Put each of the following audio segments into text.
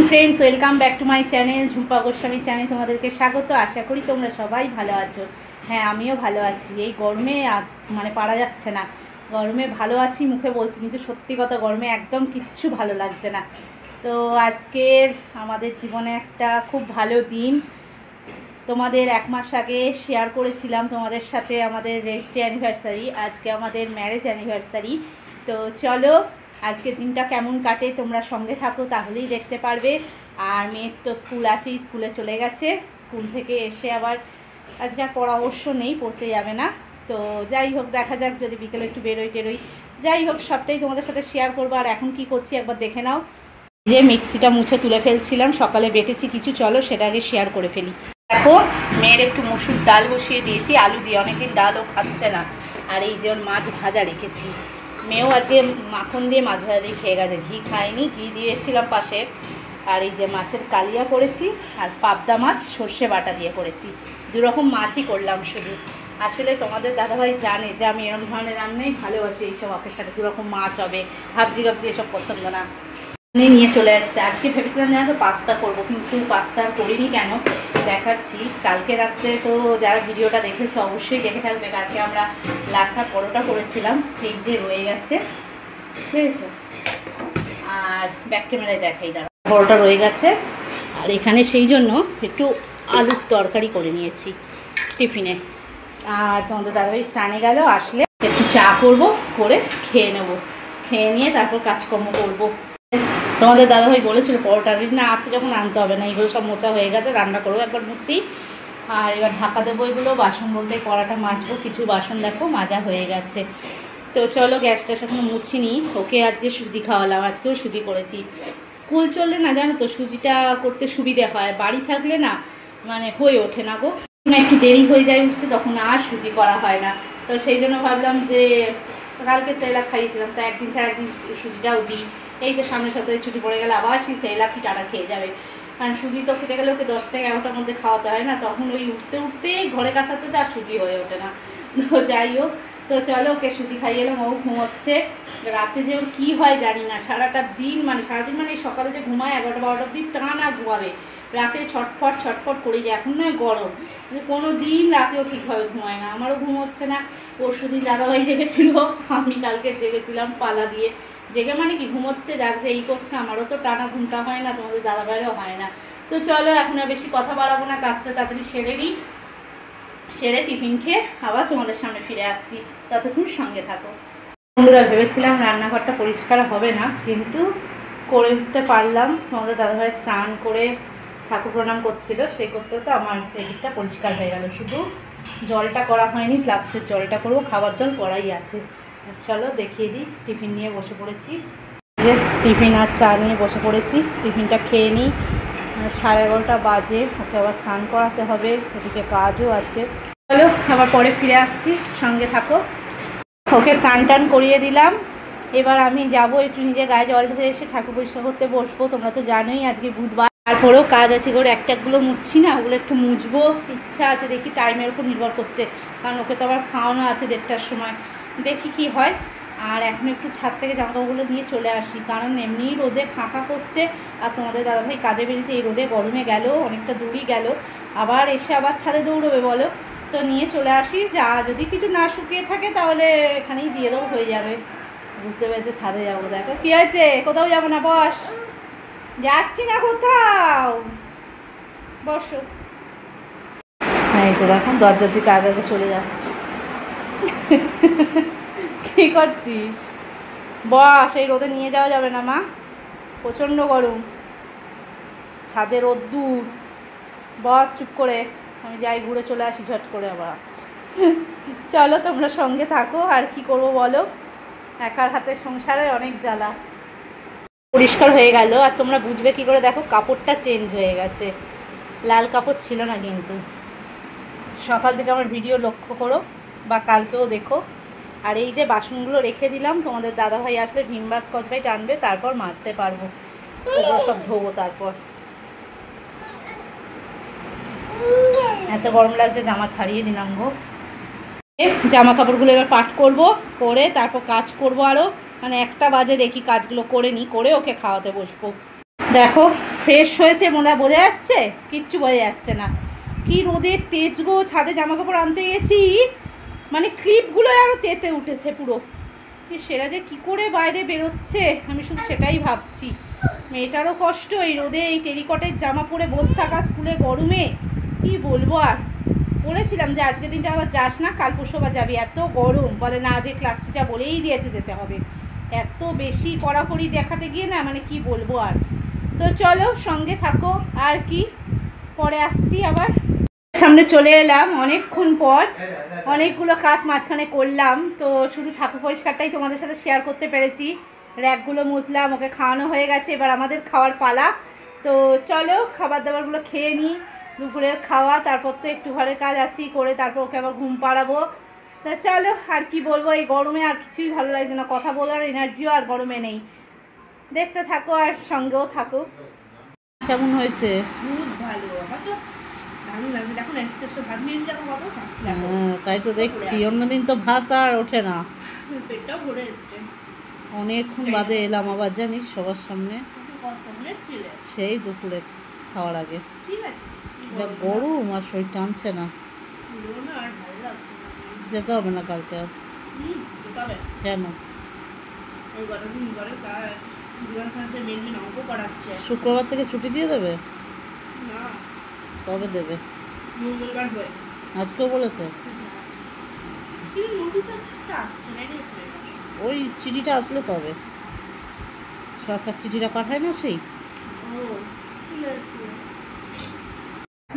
Friends, welcome back to my channel Jhumpa Goswami channel. তোমাদেরকে স্বাগত। আশা করি তোমরা সবাই ভালো আছো। হ্যাঁ, আমিও ভালো আছি। এই গরমে মানে পারা যাচ্ছে না। গরমে ভালো আছি মুখে বলছি, কিন্তু সত্যি কথা গরমে একদম কিচ্ছু ভালো লাগছে না। তো আজকের আমাদের জীবনে একটা খুব ভালো দিন। তোমাদের 1 মাস আগে শেয়ার করেছিলাম তোমাদের সাথে আমাদের রেজিস্ট্রি অ্যানিভার্সারি। আজকে আমাদের ম্যারেজ অ্যানিভার্সারি। তো চলো আজকের দিনটা কেমন কাটে তোমরা সঙ্গে থাকো, তাহলেই দেখতে পারবে। আর মেয়ের তো স্কুল আছেই, স্কুলে চলে গেছে। স্কুল থেকে এসে আবার আজকে আর পড়া অবশ্য নেই, পড়তে যাবে না। তো যাই হোক, দেখা যাক, যদি বিকেলে একটু বেরোই। যাই হোক, সবটাই তোমাদের সাথে শেয়ার করবো। আর এখন কি করছি একবার দেখে নাও। যে মিক্সিটা মুছে তুলে ফেলছিলাম, সকালে বেটেছি কিছু, চলো সেটা আগে শেয়ার করে ফেলি। দেখো, মেয়ের একটু মসুর ডাল বসিয়ে দিয়েছি আলু দিয়ে, অনেকদিন ডালও খাচ্ছে না। আর এই যে মাছ ভাজা রেখেছি, মেয়েও আজকে মাখন দিয়ে মাছ ভাজা দিয়ে খেয়ে গেছে, ঘি খায়নি, ঘি দিয়েছিলাম পাশে। আর এই যে মাছের কালিয়া করেছি, আর পাবদা মাছ সর্ষে বাটা দিয়ে করেছি। দুরকম মাছই করলাম শুধু। আসলে তোমাদের দাদাভাই জানে যে আমি এরকম ধরনের রান্নাই ভালোবাসি, এইসব অকের সাথে দুরকম মাছ হবে, ভাবজি গাবজি এসব পছন্দ না। নিয়ে চলে আসছে। আজকে ভেবেছিলাম জানো তো পাস্তা করবো, কিন্তু পাস্তা করিনি। কেন দেখাচ্ছি। কালকে রাত্রে তো যারা ভিডিওটা দেখেছো অবশ্যই দেখে থাকবে, কালকে আমরা লাচ্ছা পরোটা করেছিলাম, ঠিক যে রয়ে গেছে, বুঝেছো? আর ব্যাক ক্যামেরায় দেখাই, দাঁড়া, পরোটা রয়ে গেছে। আর এখানে সেই জন্য একটু আলুর তরকারি করে নিয়েছি টিফিনে। আর তোমাদের দাদাভাই স্নানে গেল, আসলে একটু চা করবো, করে খেয়ে নেবো। খেয়ে নিয়ে তারপর কাজকর্ম করবো। তোমাদের দাদাভাই বলেছিল পরোটা না আছে যখন আনতে হবে না, এগুলো সব মোচা হয়ে গেছে, রান্না করবো, একবার মুছি। আর এবার ঢাকা দেবো এগুলো। বাসন বলতে কড়াটা মাজবো, কিছু বাসন দেখো মাজা হয়ে গেছে। তো চলো, গ্যাসটা এখনো মুছিনি। ওকে আজকে সুজি খাওয়ালাম, আজকেও সুজি করেছি। স্কুল চললে না জানো তো সুজিটা করতে সুবিধে হয়, বাড়ি থাকলে না মানে হয়ে ওঠে না গো, একটু দেরি হয়ে যায় উঠতে, তখন আর সুজি করা হয় না। তো সেই জন্য ভাবলাম যে কালকে সেরেলাক খাইয়েছিলাম, তো একদিন ছাড়া একদিন সুজিটাও দিই। এই তো সামনের সপ্তাহে ছুটি পড়ে গেলে আবার সেই সেরেলাকই টানা খেয়ে যাবে। কারণ সুজি তো খেতে গেলে ওকে 10 থেকে 11টার মধ্যে খাওয়াতে হয় না, তখন ওই উঠতে ঘরে কাছাতে তো আর সুজি হয়ে ওঠে না। তো যাই হোক, তো চলো ওকে সুজি খাইয়ে এলাম, ও ঘুমোচ্ছে। রাতে যে ওর কী হয় জানি না, সারাটা দিন মানে সারাদিন মানে সকালে যে ঘুমায় 11টা 12টার দিন টানা ঘুমাবে, রাতে ছটফট করে যায়। এখন নয় গরম, কোনো দিন রাতেও ঠিকভাবে ঘুমায় না। আমারও ঘুম হচ্ছে না। পরশুদিন দাদাভাই জেগেছিল, আমি কালকে জেগেছিলাম পালা দিয়ে। জেগে মানে কি ঘুমোচ্ছে, যাক যে এই করছে, আমারও তো টানা ঘুমটা হয় না, তোমাদের দাদাভাইয়েরও হয় না। তো চলো এখন আর বেশি কথা বাড়াবো না, কাজটা তাড়াতাড়ি সেরে নিই। সেরে টিফিন খেয়ে আবার তোমাদের সামনে ফিরে আসছি, ততক্ষণ সঙ্গে থাকো। বন্ধুরা, ভেবেছিলাম রান্নাঘরটা পরিষ্কার হবে না, কিন্তু করে উঠতে পারলাম। তোমাদের দাদাভাই স্নান করে ঠাকুর প্রণাম করছিল, সেই করতে তো আমার এদিকটা পরিষ্কার হয়ে গেল। শুধু জলটা করা হয়নি, ফ্লাক্সের জলটা করবো, খাবার জল করাই আছে। চলো দেখিয়ে দিই। টিফিন নিয়ে বসে পড়েছি, যে টিফিন আর চা নিয়ে বসে পড়েছি। টিফিনটা খেয়ে নিই। 11:30 বাজে, ওকে আবার স্নান করাতে হবে, ওদিকে কাজও আছে। চলো আবার পরে ফিরে আসছি, সঙ্গে থাকো। ওকে স্নান টান করিয়ে দিলাম। এবার আমি যাব একটু নিজে গায়ে জল ঢেলে এসে ঠাকুর পরিষ্কার করতে বসবো। তোমরা তো জানোই আজকে বুধবার, তারপরেও কাজ আছে, করে একটাগুলো মুছছি না, ওগুলো একটু মুছবো, ইচ্ছা আছে। দেখি টাইমের উপর নির্ভর করছে, কারণ ওকে তো আবার খাওয়ানো আছে 1:30টার সময়, দেখি কি হয়। আর এখন একটু ছাদ থেকে জামাকাপড়গুলো নিয়ে চলে আসি, কারণ এমনি রোদে ফাঁকা করছে। আর তোমাদের দাদাভাই কাজে বেরিয়েছে, এই রোদে গরমে গেল, অনেকটা দূরই গেল, আবার এসে আবার ছাদে দৌড়বে বলো। তো নিয়ে চলে আসি, যা যদি কিছু না শুকিয়ে থাকে তাহলে এখানেই দিয়ে দেবো, হয়ে যাবে। বুঝতে পেরেছে ছাদে যাবো। দেখো কী হয়েছে, কোথাও যাবো না, বস। যাচ্ছি না কোথাও, বসো। এই যে দেখো দরজার দিকে আগে আগে চলে যাচ্ছে। কী করছিস? বস, এই রোদে নিয়ে যাওয়া যাবে না মা, প্রচণ্ড গরম, ছাদে রোদ্দুর। বস চুপ করে, আমি যাই, ঘুরে চলে আসি, ঝট করে আবার আসছি। চলো তোমরা সঙ্গে থাকো। আর কি করবো বলো, একার হাতে সংসারে অনেক জ্বালা। পরিষ্কার হয়ে গেল, আর তোমরা বুঝবে কি করে, দেখো কাপড়টা চেঞ্জ হয়ে গেছে, লাল কাপড় ছিল না কিন্তু। সকাল থেকে আমার ভিডিও লক্ষ্য করো, বা কালকেও দেখো। আর এই যে বাসনগুলো রেখে দিলাম, তোমাদের দাদাভাই আসলে ভিমবার স্কচ ব্রাইট আনবে, তারপর মাজতে পারবো, ওগুলো সব ধোবো। তারপর এত গরম লাগছে, জামা ছাড়িয়ে দিলাম গো। জামা কাপড়গুলো এবার পাট করব, করে তারপর কাজ করব আরও, মানে 1টা বাজে, দেখি কাজগুলো করে নিই, করে ওকে খাওয়াতে বসবো। দেখো ফ্রেশ হয়েছে মনে হয় বোঝা যাচ্ছে? কিচ্ছু বোঝা যাচ্ছে না। কি রোদের তেজ গো, ছাদে জামা কাপড় আনতে গেছি, মানে ক্লিপগুলো আরও তেতে উঠেছে পুরো। সেটা যে কী করে বাইরে বেরোচ্ছে আমি শুধু সেটাই ভাবছি। মেয়েটারও কষ্ট, এই রোদে এই টেরিকটের জামা পরে বসে থাকা, স্কুলে গরমে কি বলবো। আর বলেছিলাম যে আজকের দিনটা আবার যাস না, কাল পরশু আবার যাবি, এত গরম। বলে না, যে ক্লাস টিচার বলেই দিয়েছে যেতে হবে। এত বেশি কড়াকড়ি দেখাতে গিয়ে না, মানে কি বলবো আর। তো চলো সঙ্গে থাকো, আর কি পরে আসছি আবার। সামনে চলে এলাম অনেকক্ষণ পর, অনেকগুলো কাজ মাঝখানে করলাম, তো শুধু ঠাকুর পরিষ্কারটাই তোমাদের সাথে শেয়ার করতে পেরেছি। র্যাকগুলো মুছলাম, ওকে খাওয়ানো হয়ে গেছে, এবার আমাদের খাওয়ার পালা। তো চলো খাবার দাবারগুলো খেয়ে নিই, দুপুরের খাওয়া, তারপর তো একটু ঘরের কাজ আছি করে তারপর ওকে আবার ঘুম পাড়াবো। তা চলো, আর কি বলবো, এই গরমে আর কিছুই ভালো লাগছে না, কথা বলার এনার্জিও আর গরমে নেই। দেখতে থাকো আর সঙ্গেও থাকো। কেমন হয়েছে? খুব ভালো, আমার তো দারুণ লাগছে। দেখো না, একশো ভাত নিয়ে দেখো কত। তাই তো দেখছি, অন্যদিন তো ভাত আর ওঠে না। পেটটাও ভরে এসছে। অনেকক্ষণ বাদে এলাম আবার, জানিস, সবার সামনে। সেই দুপুরে খাওয়ার আগে। ঠিক আছে, যা গরম, আর শরীর টানছে না। যেতে হবে না কালকে আর। কেন? শুক্রবার থেকে ছুটি দিয়ে দেবে? কবে দেবে? আজকেও বলেছে। ওই চিঠিটা আসলে তবে, সরকার চিঠিটা পাঠায় না সেই।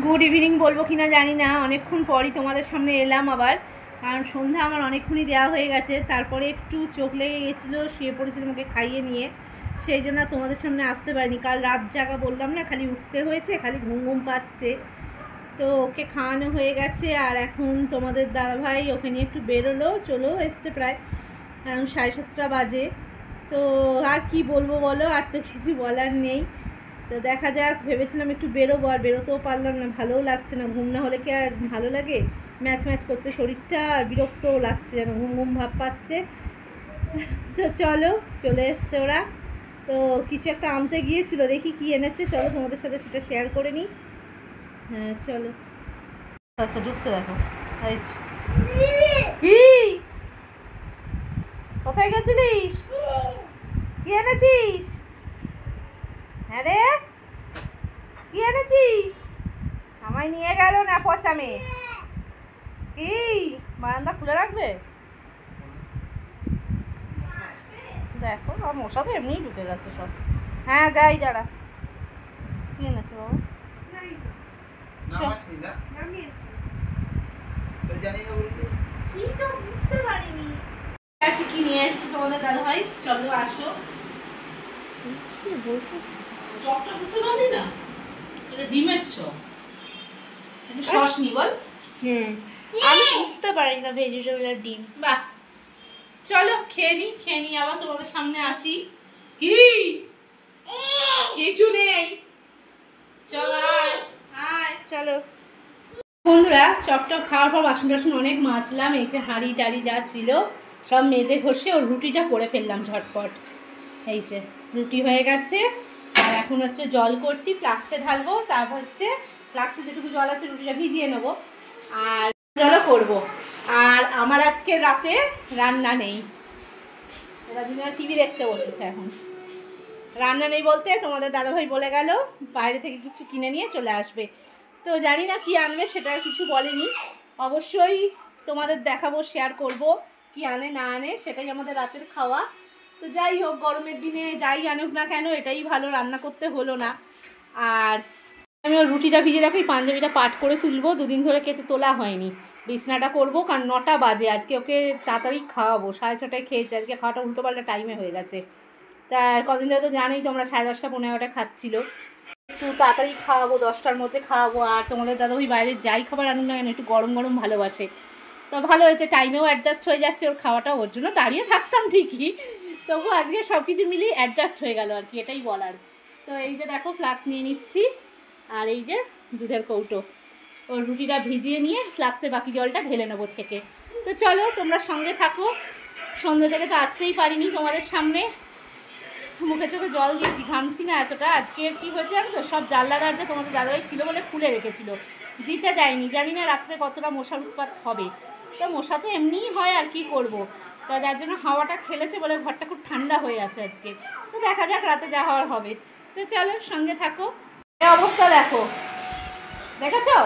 গুড ইভিনিং বলবো কিনা জানি না, অনেকক্ষণ পরই তোমাদের সামনে এলাম আবার, কারণ সন্ধ্যা আমার অনেকক্ষণই দেওয়া হয়ে গেছে। তারপরে একটু চোখ লেগে গেছিলো, শুয়ে পড়েছিলাম ওকে খাইয়ে নিয়ে, সেই জন্য তোমাদের সামনে আসতে পারিনি। কাল রাত জাগা বললাম না, খালি উঠতে হয়েছে, খালি ঘুম ঘুম পাচ্ছে। তো ওকে খাওয়ানো হয়ে গেছে, আর এখন তোমাদের দাদাভাই ওকে নিয়ে একটু বেরোলো, চলো এসছে প্রায় 7:30 বাজে। তো আর কি বলবো বলো, আর তো কিছু বলার নেই। তো দেখা যাক, ভেবেছিলাম একটু বেরোবো, আর বেরোতেও পারলাম না, ভালোও লাগছে না। ঘুম না হলে কি আর ভালো লাগে? ম্যাচ ম্যাচ করছে শরীরটা, আর বিরক্তও লাগছে, যেন ঘুম ঘুম ভাব পাচ্ছে। তো চলো, চলে এসছে ওরা। তো কিছু একটা আনতে গিয়েছিল, দেখি কি এনেছে, চলো তোমাদের সাথে সেটা শেয়ার করে নিই। হ্যাঁ চলো, আস্তে ঢুকছে, দেখো। কি কোথায় গেছিলিস? কি এনেছিস? হ্যাঁ রে, কি এনেছিস? আমায় নিয়ে গেল না পচা মেয়ে। কি বারান্দা খুলে রাখবে? দেখো, আর মশা তো এমনিই ঢুকে গেছে সব। হ্যাঁ যাই, দাঁড়া। কি এনেছো বাবা? কি নিয়ে এসছি তোমাদের দাদা ভাই, চলো আসো। চপটা বুঝতে পারলি না? এটা ডিমের চপ, একটু সস নি বল। আমি বুঝতে পারি না ভেজিটেবল আর ডিম। বাহ, চলো খেয়ে নি, খেয়ে নি আবার তোমাদের সামনে আসি। কি কিছু নেই, চলো আয় চলো বন্ধুরা। চপটপ খাওয়ার পর বাসন টাসন অনেক মাজলাম, এই যে হাঁড়ি টাড়ি যা ছিল সব মেজে ঘষে ওর রুটিটা করে ফেললাম ঝটপট। এই যে রুটি হয়ে গেছে, আর এখন হচ্ছে জল করছি, ফ্লাক্সে ঢালবো, তারপর হচ্ছে ফ্লাক্সে যেটুকু জল আছে রুটিটা ভিজিয়ে নেবো, আর জলও করবো। আর আমার আজকে রাতে রান্না নেই, এরা দুজনে টিভি দেখতে বসেছে এখন। রান্না নেই বলতে তোমাদের দাদাভাই বলে গেল বাইরে থেকে কিছু কিনে নিয়ে চলে আসবে। তো জানি না কি আনবে, সেটা কিছু বলেনি। অবশ্যই তোমাদের দেখাবো, শেয়ার করব কি আনে না আনে, সেটাই আমাদের রাতের খাওয়া। তো যাই হোক, গরমের দিনে যাই আনুক না কেন, এটাই ভালো, রান্না করতে হলো না। আর আমি ওর রুটিটা ভিজে দেখো, পাঞ্জাবিটা পাট করে তুলবো, দুদিন ধরে কেটে তোলা হয়নি। বিছনাটা করবো, কারণ 9টা বাজে, আজকে ওকে তাড়াতাড়ি খাওয়াবো। 6:30টায় খেয়েছে, আজকে খাওয়াটা উল্টোপাল্টা টাইমে হয়ে গেছে। তা কদিন ধরে তো জানোই তোমরা, 10:30 15টা খাচ্ছিল। একটু তাড়াতাড়ি খাওয়াবো, 10টার মধ্যে খাওয়াবো। আর তোমাদের দাদাভাই বাইরে যাই খাবার আনুক না কেন, একটু গরম গরম ভালোবাসে। তো ভালো হয়েছে, টাইমেও অ্যাডজাস্ট হয়ে যাচ্ছে ওর খাওয়াটা। ওর জন্য দাঁড়িয়ে থাকতাম ঠিকই, তবু আজকে সব কিছু মিলিয়ে অ্যাডজাস্ট হয়ে গেল আর কি, এটাই বলার। তো এই যে দেখো ফ্লাক্স নিয়ে নিচ্ছি, আর এই যে দুধের কৌটো, ওর রুটিটা ভিজিয়ে নিয়ে ফ্লাক্সে বাকি জলটা ঢেলে নেবো ছেঁকে। তো চলো তোমরা সঙ্গে থাকো, সন্ধ্যে থেকে তো আসতেই পারিনি তোমাদের সামনে। মুখে চোখে জল দিয়েছি, ঘামছি না এতটা। আজকে কি হয়েছে জানো তো, সব জানলা দরজা তোমাদের দাদাভাই ছিল বলে খুলে রেখেছিল, দিতে দেয়নি। জানি না রাত্রে কতটা মশার উৎপাত হবে, তো মশা তো এমনিই হয়, আর কি করব। তা যার জন্য হাওয়াটা খেলেছে বলে ঘরটা খুব ঠান্ডা হয়ে আছে আজকে। তো দেখা যাক রাতে যা হওয়ার হবে। তো চলো সঙ্গে থাকো। এই অবস্থা দেখো, দেখেছো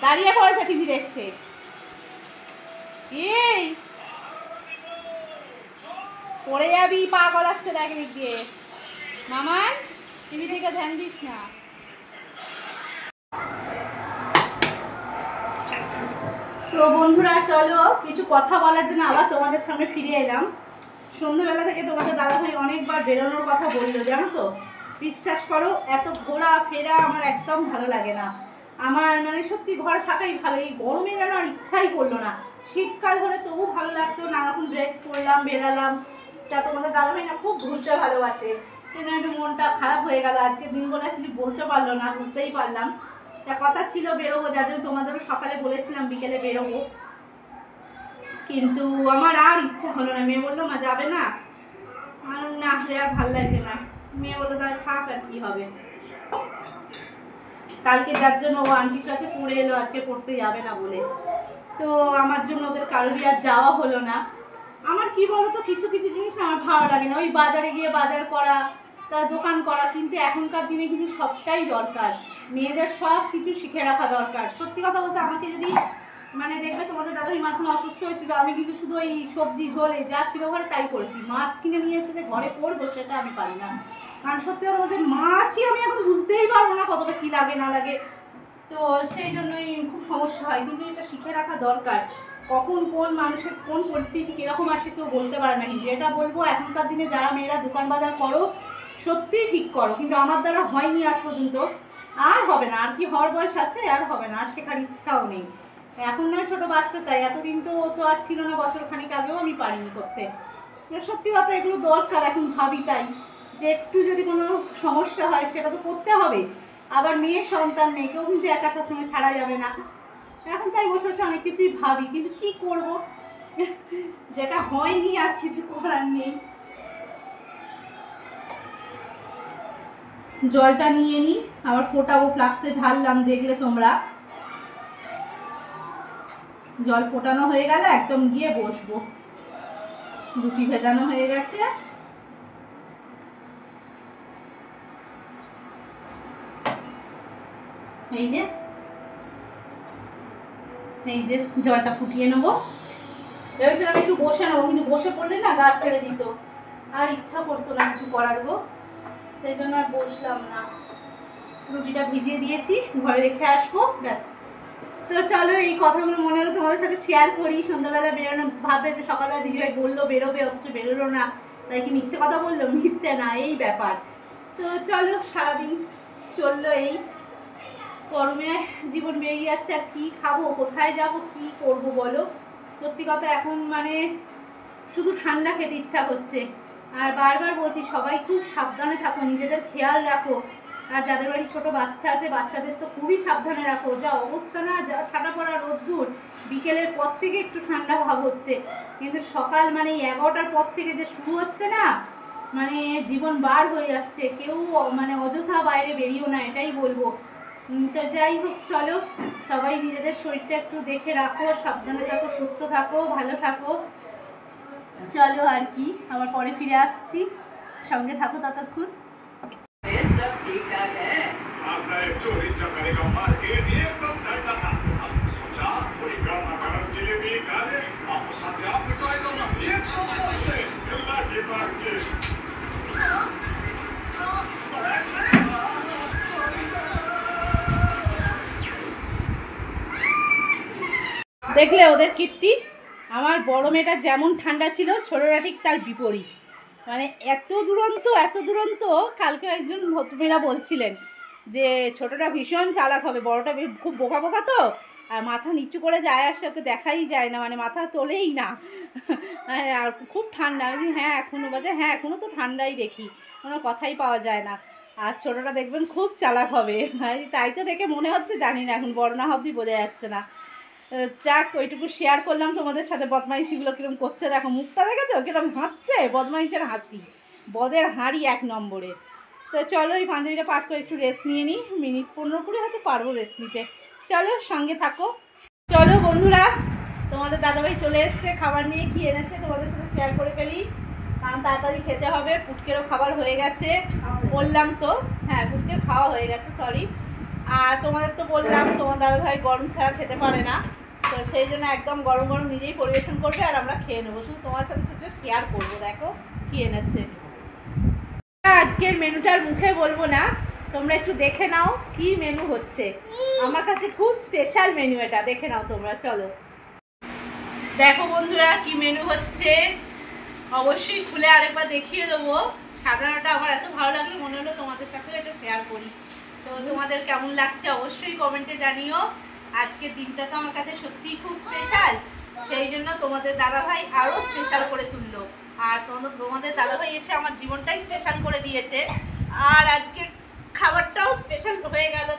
দাঁড়িয়ে পড়েছে টিভি দেখতে। এই পড়ে যাবি, পা গলাচ্ছে দেখ দিক দিয়ে। মামার টিভি দিকে ধ্যান দিস না। তো বন্ধুরা চলো, কিছু কথা বলার জন্য আবার তোমাদের সামনে ফিরে এলাম। সন্ধ্যাবেলা থেকে তোমাদের দাদাভাই অনেকবার বেরোনোর কথা বললো, জানো তো। বিশ্বাস করো, এত ঘোরা ফেরা আমার একদম ভালো লাগে না। আমার মানে সত্যি ঘরে থাকাই ভালো, এই গরমে যেন আর ইচ্ছাই করলো না। শীতকাল হলে তবু ভালো লাগতো, নানারকম ড্রেস পরলাম, বেরালাম। তা তোমাদের দাদাভাই না খুব ঘুরতে ভালোবাসে, সেজন্য একটু মনটা খারাপ হয়ে গেল। আজকে দিনবেলা কিছু বলতে পারলো না, বুঝতেই পারলাম। তা কথা ছিল বেরোবো, যার জন্য তোমাদেরও সকালে বলেছিলাম বিকেলে বেরোবো, কিন্তু আমার আর ইচ্ছা হলো না। মেয়ে বললো মা যাবে না, আর না হলে আর ভালো লাগছে না। মেয়ে বললো তাহলে থাক, আর কি হবে। কালকে যার জন্য ও আন্টির কাছে পড়ে এলো, আজকে পড়তে যাবে না বলে। তো আমার জন্য ওদের কারোরই আর যাওয়া হলো না। আমার কি বলতো, কিছু কিছু জিনিস আমার ভালো লাগে না। ওই বাজারে গিয়ে বাজার করা, তা দোকান করা, কিন্তু এখনকার দিনে কিন্তু সবটাই দরকার। মেয়েদের সব কিছু শিখে রাখা দরকার। সত্যি কথা বলতে আমাকে যদি মানে দেখবে তোমাদের দাদাই মাঝখানে অসুস্থ হয়েছিল, আমি কিন্তু শুধু ওই সবজি ঝোলে যা ছিল ঘরে তাই করেছি। মাছ কিনে নিয়ে এসে ঘরে করবো সেটা আমি পারি না। কারণ সত্যি কথা বলতে মাছই আমি এখন বুঝতেই পারবো না কতটা কি লাগে না লাগে। তো সেই জন্যই খুব সমস্যা হয়, কিন্তু এটা শিখে রাখা দরকার। কখন কোন মানুষের কোন পরিস্থিতি কীরকম আসে কেউ বলতে পারে না। কিন্তু এটা বলবো, এখনকার দিনে যারা মেয়েরা দোকান বাজার করো সত্যিই ঠিক করো, কিন্তু আমার দ্বারা হয়নি আজ পর্যন্ত, আর হবে না। আর কি হওয়ার বয়স আছে, আর হবে না, আর শেখার ইচ্ছাও নেই। এখন নয় ছোটো বাচ্চা, তাই এতদিন তো তো আর ছিল না, বছর খানিক আগেও আমি পারিনি করতে। সত্যি কথা এগুলো দরকার এখন ভাবি, তাই যে একটু যদি কোনো সমস্যা হয় সেটা তো করতে হবে। আবার মেয়ের সন্তান, মেয়েকেও কিন্তু একা সবসময় ছাড়া যাবে না। এখন তাই বসে বসে অনেক কিছুই ভাবি, কিন্তু কি করব, যেটা হয়নি আর কিছু করার নেই। জলটা নিয়ে নিই, আবার ফোটাবো, ফ্লাক্সে ঢাললাম, দেখলে তোমরা। জল ফোটানো হয়ে গেলে একদম গিয়ে বসবো। রুটি ভেজানো হয়ে গেছে। এই যে জলটা ফুটিয়ে নেবো। ভেবেছিলাম একটু বসে নেবো, কিন্তু বসে পড়লে না গা ছেড়ে দিত, আর ইচ্ছা করতো না কিছু করার গো, সেই জন্য আর বসলাম না। রুটিটা ভিজিয়ে দিয়েছি, ঘরে রেখে আসবো, ব্যাস। তো চলো, এই কথাগুলো মনে হলো তোমাদের সাথে শেয়ার করি। সন্ধ্যাবেলা বেরোনো, ভাববে যে সকালবেলা দিদিভাই বললো বেরোবে, অথচ বেরোলো না, তাই কি মিথ্যে কথা বললো? মিথ্যে না, এই ব্যাপার। তো চলো, সারাদিন চললো এই গরমে, জীবন বেরিয়ে যাচ্ছে। আর কি খাবো, কোথায় যাব, কি করব বলো? সত্যি কথা এখন মানে শুধু ঠান্ডা খেতে ইচ্ছা করছে। আর বারবার বলছি সবাই খুব সাবধানে থাকো, নিজেদের খেয়াল রাখো। আর যাদের বাড়ি ছোট বাচ্চা আছে, বাচ্চাদের তো খুবই সাবধানে রাখো। যা অবস্থা না, যা ঠান্ডা পড়া রোদ্দুর, বিকেলের পর থেকে একটু ঠান্ডা ভাব হচ্ছে, কিন্তু সকাল মানে 11টার পর থেকে যে শুরু হচ্ছে না, মানে জীবন বার হয়ে যাচ্ছে। কেউ মানে অযথা বাইরে বেরিয়েও না, এটাই বলবো। তো যাই হোক, চলো সবাই নিজেদের শরীরটা একটু দেখে রাখো, সাবধানে থাকো, সুস্থ থাকো, ভালো থাকো। চলো আর কি, আবার পরে ফিরে আসছি, সঙ্গে থাকো ততক্ষণ। सब ठीक ठाक है। हाँ साहब, चोरी चकारी का मार्केट एकदम ठंडा था। हमने सोचा कोई गर्मा गर्म जलेबी खा ले, आपको समझा मिठाई ना एकदम सस्ते, अल्लाह की बात की। দেখলে ওদের কীর্তি। আমার বড় মেয়েটা যেমন ঠান্ডা ছিল, ছোটরা ঠিক তার বিপরীত। মানে এত দুরন্ত, এত দুরন্ত। কালকে একজন ভদ্রমেয়েরা বলছিলেন যে ছোটটা ভীষণ চালাক হবে, বড়টা খুব বোকা বোকা তো, আর মাথা নিচু করে যায় আসে, ওকে দেখাই যায় না, মানে মাথা তোলেই না। আর খুব ঠান্ডা। আমি হ্যাঁ এখনও বাজে, হ্যাঁ এখনও তো ঠান্ডাই দেখি, কোনো কথাই পাওয়া যায় না। আর ছোটটা দেখবেন খুব চালাক হবে, তাই তো দেখে মনে হচ্ছে, জানি না এখন বড় না অবধি বোঝা যাচ্ছে না। যাক, ওইটুকু শেয়ার করলাম তোমাদের সাথে। বদমাইশিগুলো কিরম করছে দেখো, মুখটা দেখেছো কিরম হাসছে, বদমাইশের হাসি। বদের হাঁড়ি 1 নম্বরে। তো চলো এই পাঞ্জাবিটা পাঠ করে একটু রেস্ট নিয়ে নিই, মিনিট 15-20 হয়তো পারবো রেস্ট নিতে। চলো সঙ্গে থাকো। চলো বন্ধুরা, তোমাদের দাদাভাই চলে এসছে, খাবার নিয়ে কি এনেছে তোমাদের সাথে শেয়ার করে ফেলি, কারণ তাড়াতাড়ি খেতে হবে। পুটকেরও খাবার হয়ে গেছে বললাম তো, হ্যাঁ পুটকের খাওয়া হয়ে গেছে, সরি। আর তোমাদের তো বললাম তোমার দাদাভাই গরম ছাড়া খেতে পারে না, তো সেই জন্য একদম গরম গরম নিজেই পরিবেশন করবে আর আমরা খেয়ে নেবো। শুধু তোমার সাথে সাথে শেয়ার করবো। দেখো কি এনেছে। আজকের মেনুটার মুখে বলবো না, তোমরা একটু দেখে নাও কি মেনু হচ্ছে। আমার কাছে খুব স্পেশাল মেনু এটা, দেখে নাও তোমরা। চলো দেখো বন্ধুরা কি মেনু হচ্ছে, অবশ্যই খুলে আরেকবার দেখিয়ে দেবো। সাজানোটা আমার এত ভালো লাগলো, মনে হলো তোমাদের সাথেও এটা শেয়ার করি। তো তোমাদের কেমন লাগছে অবশ্যই কমেন্টে জানিও। আজকের দিনটা তো আমার কাছে সত্যিই খুব স্পেশাল, সেই জন্য তোমাদের দাদাভাই আরও স্পেশাল করে তুললো। আর তোমাদের দাদাভাই এসে আমার জীবনটাই স্পেশাল করে দিয়েছে, আর আজকে খাবারটাও স্পেশাল হয়ে গেল।